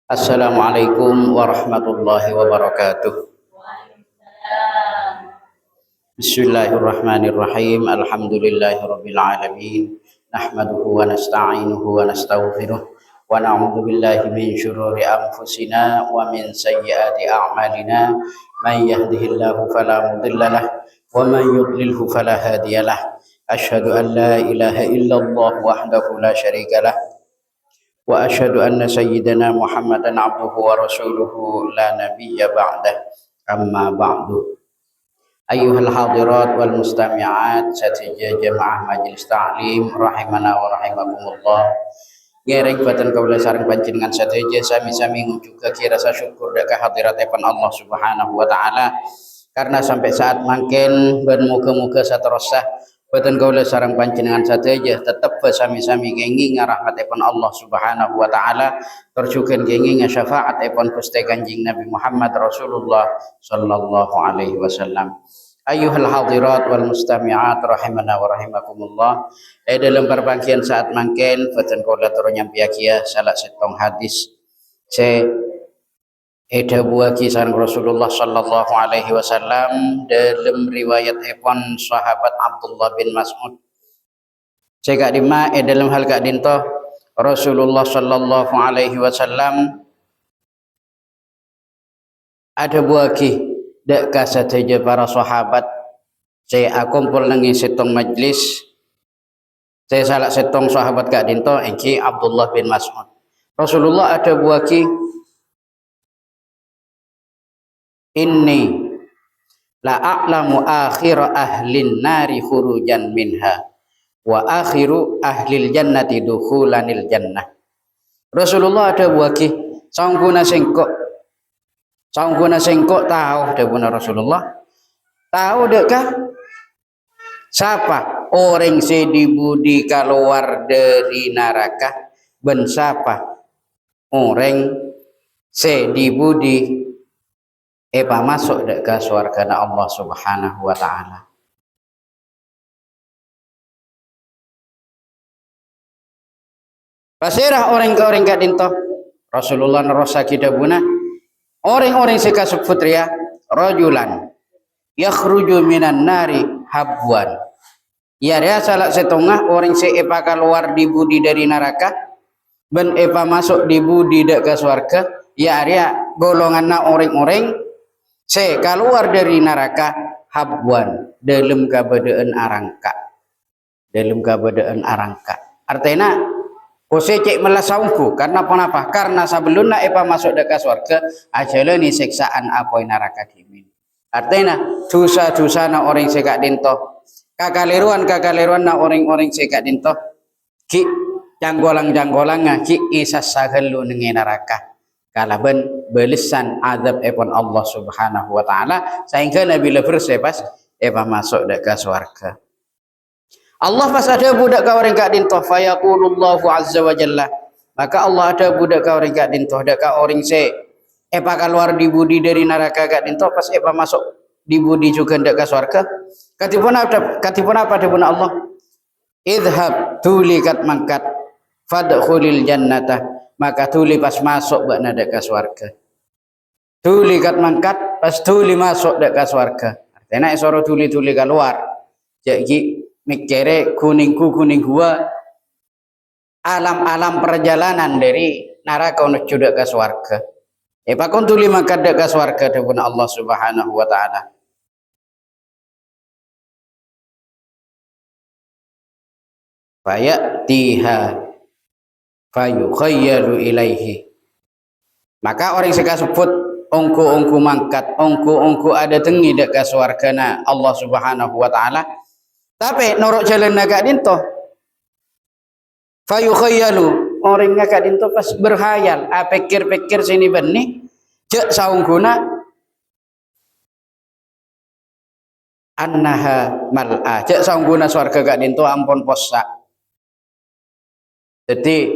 Assalamualaikum warahmatullahi wabarakatuh. Bismillahirrahmanirrahim. Alhamdulillahirabbil alamin. Nahmaduhu wa nasta'inuhu wa nastaghfiruh wa na'udzu billahi min syururi anfusina wa min sayyiati a'malina. Man yahdihillahu fala mudhillalah wa man yudlilhu fala hadiyalah. Asyhadu an la ilaha illallah wahdahu la syarikalah wa asyhadu anna sayyidana Muhammadan abduhu wa rasuluhu la nabiyya ba'dah. Amma ba'du. Ayyuhal hadirat wal mustami'at satija jamaah majelis ta'lim rahimana wa rahimakumullah. Gerek batan kaula sareng panjenengan satija sami-sami ngujuga rasa syukur dak hadirat epan Allah Subhanahu wa taala karena sampai saat mangken ben muga-muga saterusah batan kaula sareng panjenengan satija tetep sami-sami gengi ngarahmatipun Allah Subhanahu wa taala terjuken gengi syafaatipun Gusti Kanjeng Nabi Muhammad Rasulullah sallallahu alaihi wasallam. Ayyuhal hadirat wal mustami'at rahimana wa rahimakumullah. Dalam perbangkian saat mangken batan kaula turu nyampiakia salah setong hadis buah kisah Rasulullah sallallahu alaihi wasallam dalam riwayat epon sahabat Abdullah bin Mas'ud. Cekak dima dalam hal kak dinto Rasulullah sallallahu alaihi wasallam ada buah dak kasateja para sahabat saya kumpul nengi setong majlis saya salah setong sahabat kak dinto engki Abdullah bin Mas'ud. Rasulullah ada buah inni la a'lamu akhir ahlin nari khurujan minha wa akhiru ahlil jannati dukhulanil jannah. Rasulullah ada buaki sangkuna sengkok tahu debuna Rasulullah tahu dekkah siapa orang sedibudi keluar dari neraka ben siapa orang sedibudi masuk ke surga Allah Subhanahu wa taala. Pasirah orang ke dinto Rasulullah narosa kita buna orang-orang sekasuk putria rajulan yakhruju minan nari habwan. Ya dia salah setengah orang seepa keluar di budi dari neraka ben epa masuk di budi ke surga. Ya dia golongan orang-orang se keluar dari neraka habwan dalam kabadaan arangka. Dalam kabadaan arangka. Artinya kose cek melasaungku karena apa? Karena sebelumnya epa masuk ke surga ajalani siksaan apa neraka dimin. Artinya dosa-dosa na orang sekak dinto kakaliruan na orang-orang sekak dinto ki janggolang-janggolang ki isas sagelu nengi neraka kalaban belisan azab epon Allah Subhanahu wa taala sehingga Nabi bersepas epa masuk ke surga. Allah pas ada budak kau orang kak dintoh fayaqulullahu azza wa jalla maka Allah ada budak kau orang kak dintoh dak ka orang se epa keluar di budi dari neraka kak dintoh pas epa masuk di budi juga dak ka surga katipun apa debun Allah idhab tulikat mangkat fadkhulil jannata maka tuli pas masuk bak dak ka surga tulikat mangkat pas tuli masuk dak ka surga artinya isoro tuli keluar jadi mikere kuning gua alam perjalanan dari neraka menuju ke surga. Pakon tuli maka ke surga debun Allah Subhanahu wa taala. Fayatiha fayukhayyalu ilaihi. Maka orang seka sebut ongku mangkat, ongku ada tengi ke surga na Allah Subhanahu wa taala. Tapi norok jalan agak dinto fayukhayyalu orang agak dinto pas berhayal pikir sini benih cek saungguna annaha mal'a cek saungguna surga agak dinto ampun posa jadi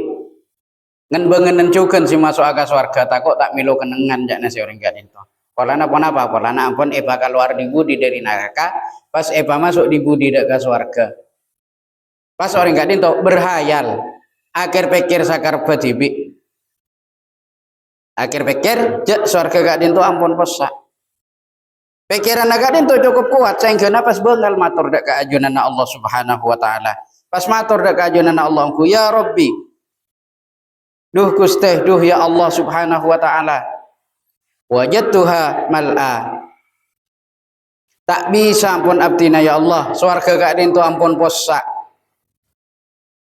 ngen bengen juga si masuk agak surga takut tak milu kenengan jakna si orang agak dinto polana ampun epa keluar di budi dari neraka pas epa masuk di budi ke surga pas orang gak dinto berhayal akhir pikir sakar badibi akhir pikir je swarga gak dinto ampun posa pikiran agak dinto cukup kuat sehingga pas bengal matur dak ka ajunan Allah Subhanahu wa taala pas matur dak ka ajunan Allah ku ya Rabbi duh Gusti duh ya Allah Subhanahu wa taala wajadtuha mal'a tak bisa ampun abdina ya Allah swarga gak dinto ampun posa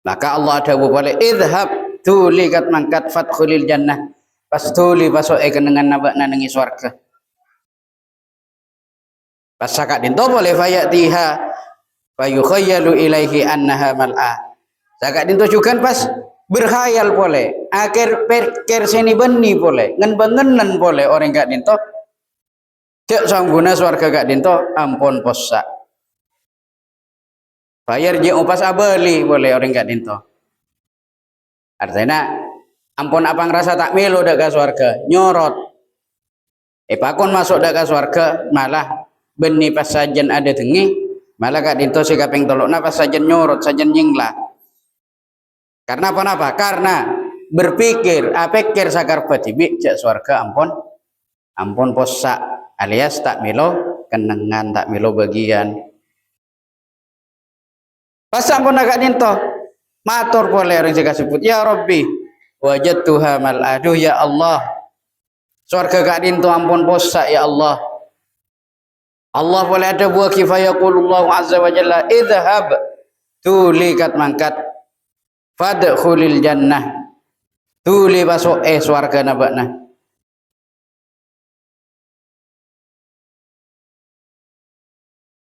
maka Allah ada balik idhab tuli kat mangkat fadkhulil jannah pas tuli pasok kenengan nabakna nengi swarga pas sakak dinto boleh fayatiha fayukhayyalu ilaihi annaha mal'a sakak dinto juga pas berkhayal boleh akhir pikir sini beni boleh ngen bengenan boleh orang gak dinto cek sangguna swarga gak dinto ampun posa bayar je pas abeli boleh orang gak dinto artinya ampun apa ngerasa tak melo dak ka swarga nyorot pakon masuk dak ka swarga malah beni pas sajen ada tengi malah gak dinto si kaping tolokna pas sajen nyorot sajen nyinglah karena apa karena berpikir pikir sakar batibik cek swarga ampun posa alias tak melo kenengan tak melo bagian pas ampun agak dinto matur boleh orang jaga sebut ya Rabbi wajadtuha mal'a aduh ya Allah swarga gak dinto ampun posa ya Allah Allah boleh ada buah kifayaqulullahu azza wa jalla idhab tulikat mangkat fadkhulil jannah tuli masuk swarga nabakna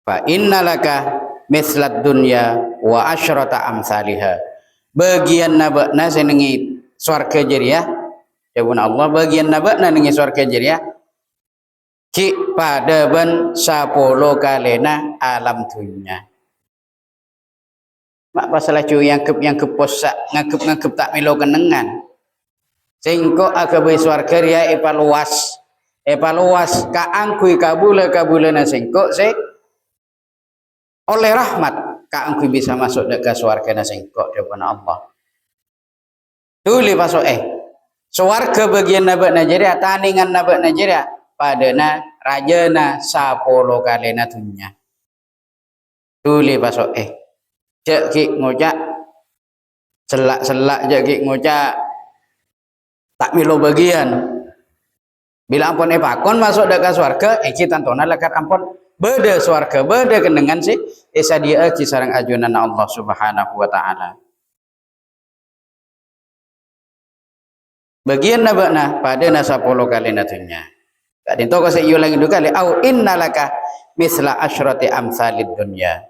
fa innalaka mislad dunya wa asyrata amsalihha bagian nabakna senengi swarga jariah jabun Allah bagian nabakna nengi swarga jariah ki pada ban 10 kalena alam dunya mak pasalah cuy yang keposak ngakep tak melo kenengan singko agabe swarga ria evaluas kaangkui kabula singko se oleh rahmat kaangkui bisa masuk ke swarga na singko depan Allah tuli pasok swarga bagian nabak Nigeria taningan nabak Nigeria padana rajana 10 kalena dunya tuli pasok cek ki ngocak selak cek ki ngocak tak milo bagian bila ampun pakon masuk dak ka swarga kita tantona lekat ampun beda swarga beda kendengan sih esa dia sareng ajunan Allah Subhanahu wa taala bagian nabakna pada na 10 kali natunya gak dinto ko seiyo lagi dua kali au innalaka misla asyrati amsalid dunya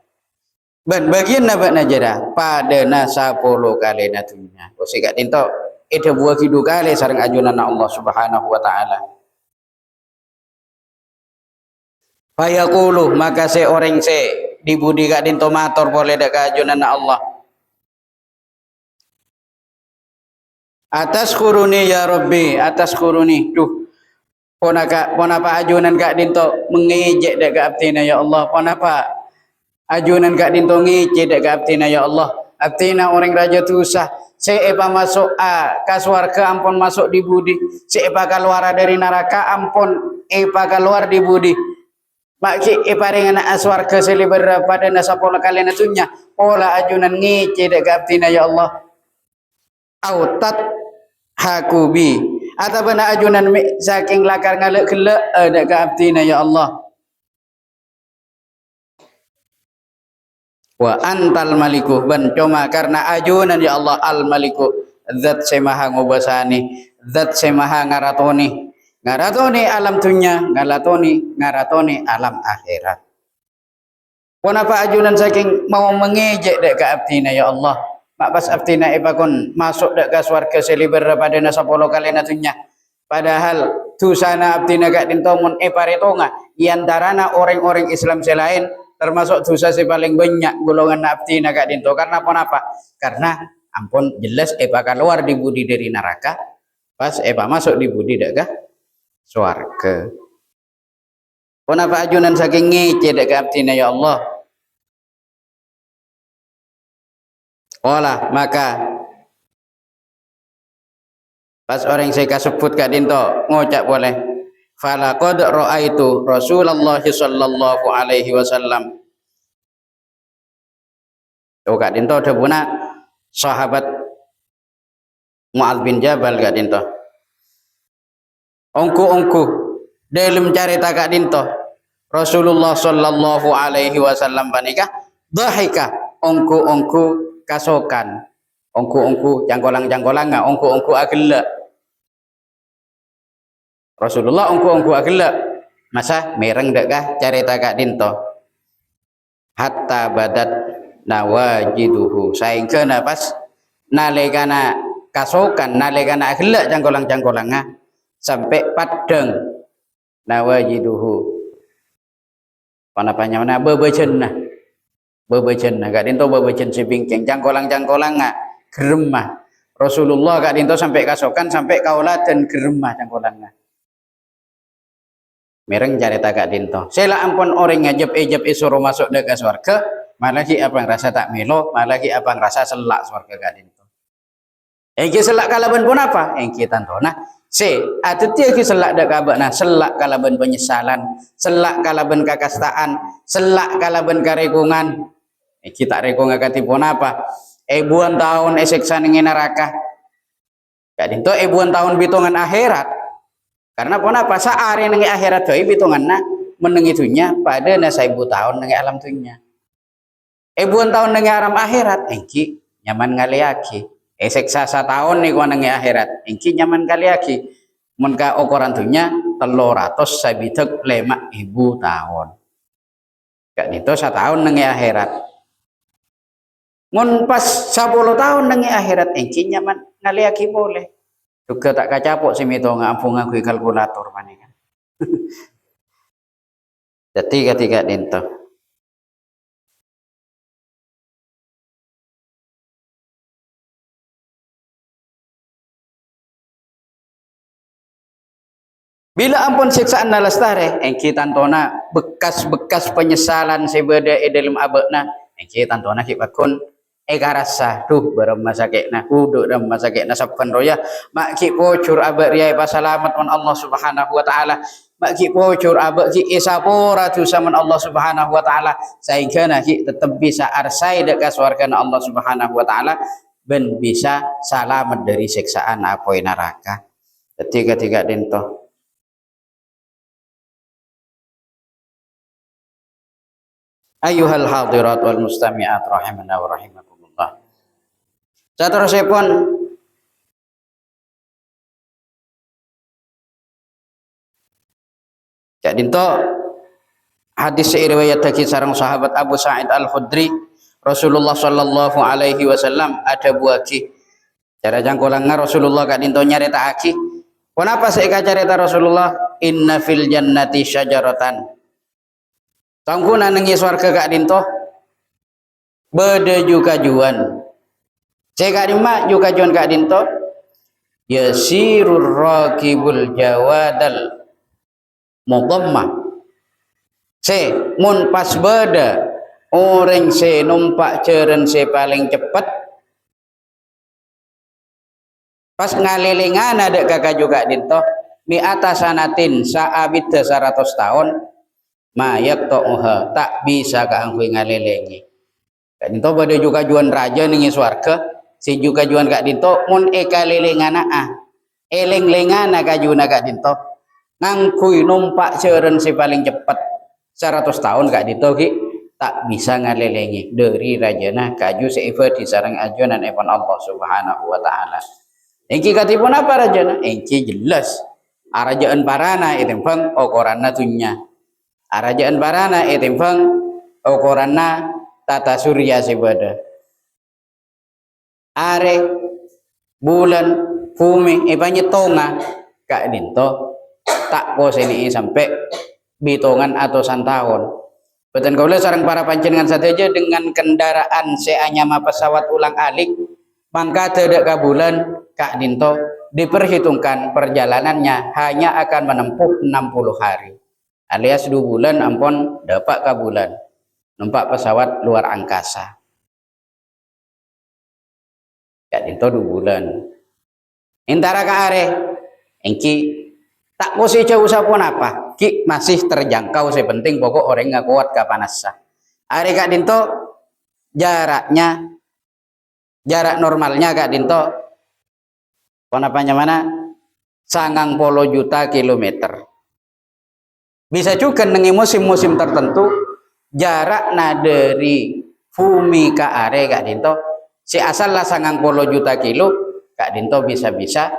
ban bagian nabakna jada pada na 10 kali natunya ko gak dinto ida buah kidu kali sareng ajunan Allah Subhanahu wa taala fayaqulu maka orang dibudi gak dinto matur boleh dak ajunan Allah atas kuruni ya Rabbi atas kuruni duh ponapa ajunan gak dinto mengejek dak ka abtina ya Allah ponapa ajunan gak dinto ngejek dak ka abtina ya Allah abtina orang raja tusah seepa masuk ka swarga ampun masuk di budi seepa keluar dari neraka ampun keluar di budi maki paringan swarga seliber pada nasapola kalian atunya pola ajunan ngejek dak ka abtina ya Allah autat hakubi atau benar ajunan saking lakar ngalek gelek ada ke abdina ya Allah wa antal maliku ban cuma karena ajunan ya Allah al maliku zat semaha ngobasani zat semaha ngaratoni alam dunya ngaratoni alam akhirat kenapa ajunan saking mau mengejek dek ke abdina ya Allah mak pas abdina ipakon masuk dek ke swarga seliber pada na 10 kali natunya padahal dosana abdina gak dintomun paretonga iantarana orang-orang Islam selain termasuk dosa si paling banyak golongan abdina gak dinto karena apa karena ampun jelas keluar di budi dari neraka pas masuk di budi dek ke swarga kenapa ajunan saking ngece dek ke abdina ya Allah olah maka Pas orang saya kasebut Kak Dinto ngocak boleh. Falaqad ra'aitu Rasulullah sallallahu alaihi wasallam. Oh Kak Dinto ada punya sahabat Mu'adz bin Jabal Kak Dinto. Ongku dalam cerita Kak Dinto Rasulullah sallallahu alaihi wasallam panika dhahika ongku kasokan. Ongku jangkolang-jangkolang ongku agela. Rasulullah ongku agela. Masa mereng dak kah cerita Kak Dinto. Hatta badat nawajiduhu saingkeun pas nalikana kasokan nalikana agela jangkolang-jangkolang sampai padang nawajiduhu panapanya mana bebejen Kak Dinto bebejen si bingkeng jangkolang geremah Rasulullah Kak Dinto sampai kasokan sampai kauladan geremah jangkolang mereng cerita Kak Dinto sela ampun orang ngajep suruh masuk ke surga malah ki apa rasa tak melo malah ki apa rasa selak surga Kak Dinto engki selak kalaban pun apa engki tantona atau dia ki selak dak kabana selak kalaban penyesalan selak kalaban kakastaan selak kalaban karekungan kita rekung ngakati pun apa buan tahun siksa ning neraka Kak Dinto buan tahun bitungan akhirat karena pun apa saari ning akhirat doi bitunganna meneng itunya pada na 1000 tahun ning alam dunya buan tahun ning alam akhirat engki nyaman ngaliaki siksa setahun nih ning akhirat engki nyaman kaliaki mun ka ukuran dunya 300 sabideg 5000 tahun Kak Dinto setahun ning akhirat mun pas 10 tahun ning akhirat engki nyaman ngaliaki boleh juga tak kacapok si mito ngampung ngakui kalkulator paningan jadi ketika Dinto bila ampun siksaan nalastare engki tantona bekas-bekas penyesalan sebeda dalam abekna engki tantona ki bakun karasa duh barem masakekna kudu dalam masakekna saban roya mak ki pocur abek riai pasalamat on Allah Subhanahu wa taala mak ki pocur abek ki isapora tu saman Allah Subhanahu wa taala sehingga ki tetap bisa arsai dekat surga Allah Subhanahu wa taala ben bisa selamat dari siksaan apoi neraka ketika Dinto ayuhal hadirat wal mustami'at rahimana wa rahimakumullah saterusipun Kak Dinto hadis riwayat dari sareng sahabat Abu Sa'id Al-Khudri Rasulullah sallallahu alaihi wasallam ada buaki cara jangkolangna Rasulullah Kak Dinto nyarita aki kenapa saya carita Rasulullah inna fil jannati syajaratan tangkuna nengi swarga Kak Dinto bede juga juan saya Kak Dima juga juan Kak Dinto yasirur raqibul jawadal mudhammah mun pas beda orang numpak ceren paling cepat pas ngalilingan ada kakak juga Dinto mi atasanatin saabida 100 tahun mayak to'uha tak bisa keangkui ngalilingi Kak Dinto pada juga juan raja ning swarga si juga juan Kak Dinto mun kalilingana eling-lingana kajuna Kak Dinto ngangkui numpak ceren paling cepat 100 tahun Kak Dinto ki tak bisa ngalilingi dari rajana kaju seifa disarang ajunan evan Allah Subhanahu wa taala engki katipun apa rajana engki jelas arajaan parana itempang ukuranna dunya arajaan parana itempang ukuranna tata surya sebada are bulan bumi banyak tonga Kak Dinto tak poseni sampai bitongan atusan tahun betul kau sareng para panjenengan saja dengan kendaraan seanyama pesawat ulang alik mangka tidak ke bulan Kak Dinto diperhitungkan perjalanannya hanya akan menempuh 60 hari alias 2 bulan ampun dapat ke bulan numpak pesawat luar angkasa Kak Dinto 2 bulan Intara ka are engki tak posi jauh pun apa ki masih terjangkau penting pokok orang nggak kuat ke panasnya. Are kak dinto jarak normalnya kak dinto panapanya mana 90 juta kilometer. Bisa juga nengi musim-musim tertentu jarak dari bumi ke are kak dinto si asal lah 90 juta kilo kak dinto bisa-bisa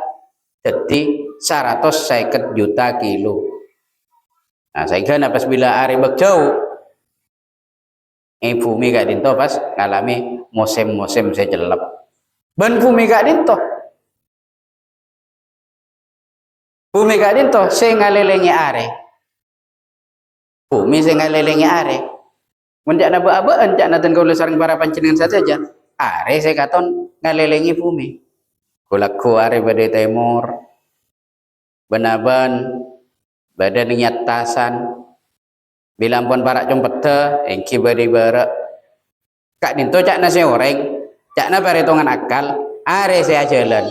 jadi 150 juta kilo. Nah sehingga pas bila are jauh bumi kak dinto pas ngalami musim-musim sejelap ban bumi kak dinto saya ngalelengi are bumi saya ngalelengi are menjak naba-abaan jak naten kau sareng para panjenengan saja are saya katon ngalelengi bumi kulaku are badai timur benaban badan niat tasan bilampun para cumpete engki badai barak kak dinto cak nasi oreng cak na perhitungan akal are saya jalan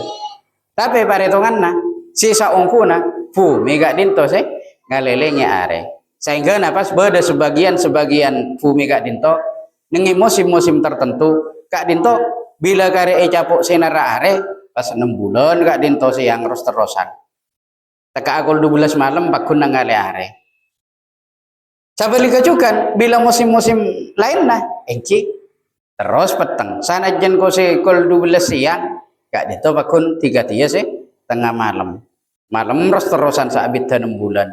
tapi perhitungan na sisa ungkuna bumi kak dinto saya ngalelengi are sehingga napas beda sebagian bumi kak dinto nengi musim-musim tertentu kak dinto bila kare capuk sinara are pas 6 bulan kak dinto siang terus-terusan teka akul 12 malam pakun nangale are sabali juga bila musim-musim lain nah engki terus peteng sanajan ko si kul 12 siang kak dinto pakun 3 sih tengah malam terus-terusan saabit 6 bulan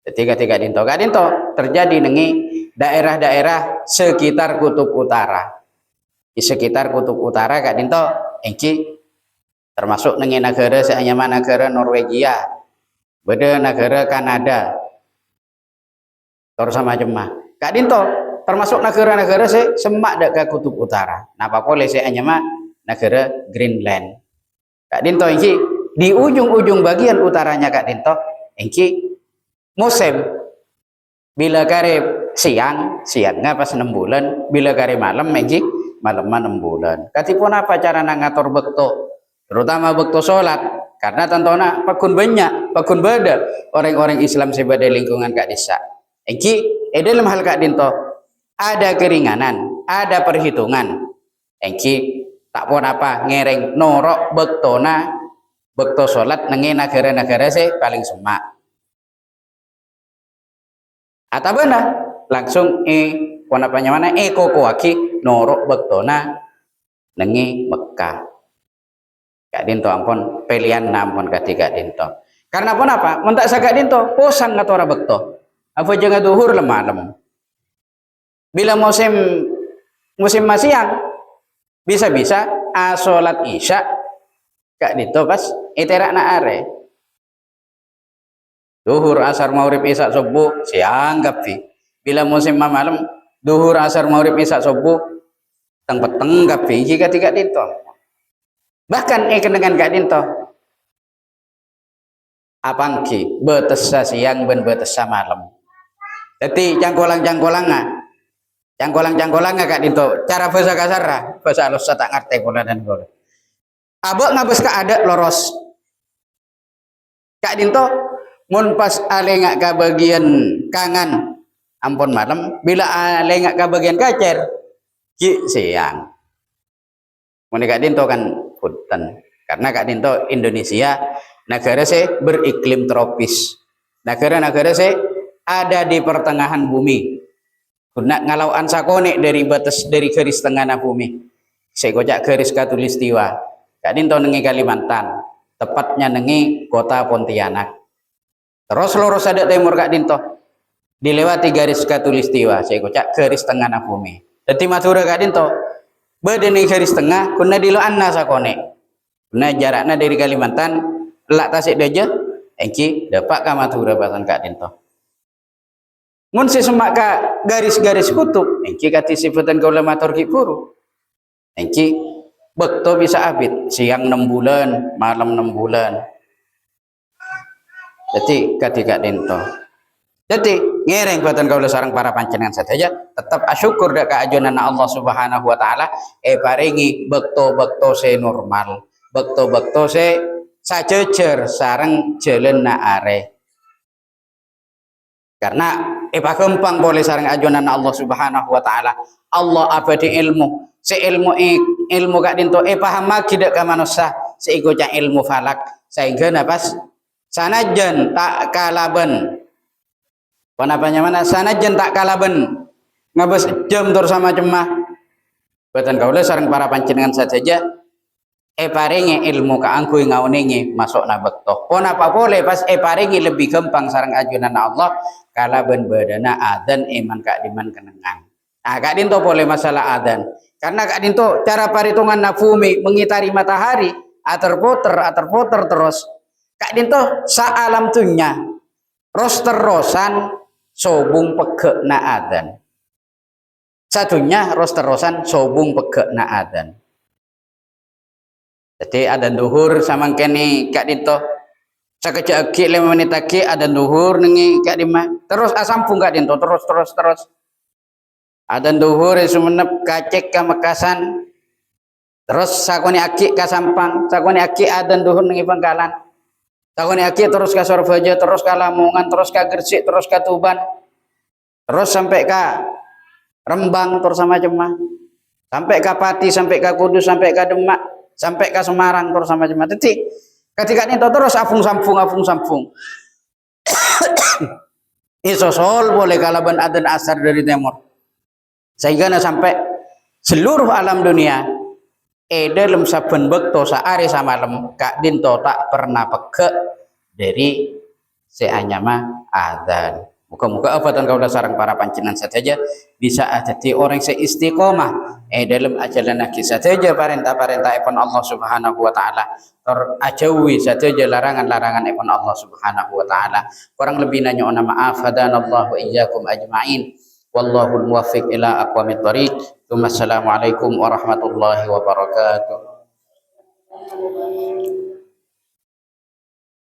ketika dinto kak dinto terjadi nengi daerah-daerah sekitar kutub utara di sekitar kutub utara kak dinto engki termasuk nengi negara seanyama negara Norwegia beda negara Kanada terus sama jemah kak dinto termasuk negara-negara semak ke kutub utara napa boleh seanyama negara Greenland kak dinto engki di ujung-ujung bagian utaranya kak dinto engki musim bila kare siangnya pas 6 bulan bila kare malam engki malam 6 bulan katipun apa cara ngatur bekto terutama bekto sholat karena tentunya pakun banyak pakun beda orang-orang Islam sebada lingkungan kak desa engki dalam hal kak dinto ada keringanan ada perhitungan engki tak pun apa ngereng norok bekto sholat nengi negara-negara paling semak atau benar langsung wanapanya mana kokoaki norok bektona nengi Mekah kak dinto ampun pilihan nampun kak dinto karena pun apa mentak sa kak dinto posang ngatora bekto apa jangan duhur lemah bila musim siang bisa-bisa sholat isya kak dinto pas iterak na are duhur asar maghrib isya subuh siang gapi bila musim malam duhur asar maghrib isya subuh teng peteng gapi jika tiga dinto bahkan dengan kak dinto apangki betesa siang ben betesa malam jadi cangkolang kak dinto cara bahasa kasar bahasa halus tak ngerti pula dan pula abok ngabes ka ada loros kak dinto mun pas ale ngak ka bagian kangan ampun malam bila ale ngak ka bagian kacer ki siang mun kak dinto kan punten karena kak dinto Indonesia negara beriklim tropis negara ada di pertengahan bumi guna ngalauan sakone dari garis tengah bumi saya gojak garis katulistiwa kak dinto nengi Kalimantan tepatnya nengi kota Pontianak terus lurus ada timur kak dinto dilewati garis katulistiwa saya gojak garis tengah bumi jadi Madura kak dinto badani garis tengah kuna dilo anna sakone kuna jaraknya dari Kalimantan lak tasik daja engki dapat ka Madura pasan kak dinto mun semak ka garis-garis kutub engki kati sifatan kaula matur ki puru engki bekto bisa abit siang 6 bulan malam 6 bulan jadi ketika dinto jadi ngereng buatan kaula sareng para panjenengan saja tetap asyukur dak kaajunan Allah Subhanahu wa taala paringi bekto se normal bekto se sajejer sareng jalan na are. Karena gampang boleh sareng ajunan Allah Subhanahu wa taala. Allah abadi ilmu. Se ilmu gak dinto paham lagi dak ka manusia seigo cak ilmu falak sehingga napas sanajan tak kalaben. Panapanya mana sanajan tak kalaben. Ngabes jam tur sama cemah. Boten kaula sareng para panjenengan saja paringi ilmu kaangkuy ngauningi masuk na bektoh. Pon apa boleh pas paringi lebih gampang sareng ajunan Allah kalaben badana adzan iman kak diman kenengan. Nah kak dinto boleh masalah adzan. Karena kak dinto cara perhitungan nafumi mengitari matahari ater-puter terus. Kak dinto saalam tunya rosterosan sobung pegek na adzan. Satunya rosterosan sobung pegek na adzan. Jadi ada duhur sama kene kak dinto sakejak agi 5 menit lagi ada duhur nengi kak dima terus asampung kak dinto terus ada duhur sumenep kacek ka Mekasan terus sakoni agi ka Sampang sakoni agi ada duhur nengi Bangkalan sakoni agi terus ka Surabaya terus ka Lamongan terus ka Gresik terus ka Tuban terus sampai ka Rembang terus sama Jemah sampai ka Pati sampai ka Kudus sampai ka Demak sampai ke Semarang terus sama jemaah. Jadi ketika itu terus afung sampung. Isosol boleh kalaban adzan asar dari timur. Sehingga sampai seluruh alam dunia dalam saben bekto saare samalem kak dinto tak pernah pegek dari seanyama adzan. Muka-muka abatan kaulah sarang para panjenengan saja bisa jadi orang seistiqomah dalam ajaran lagi saja perintah-perintah ipun Allah Subhanahu wa taala terajauhi saja larangan-larangan ipun Allah Subhanahu wa taala. Kurang lebih nanya maaf hadanallahu iyyakum ajmain wallahu muwaffiq ila aqwamit thoriq. Wassalamualaikum warahmatullahi wabarakatuh.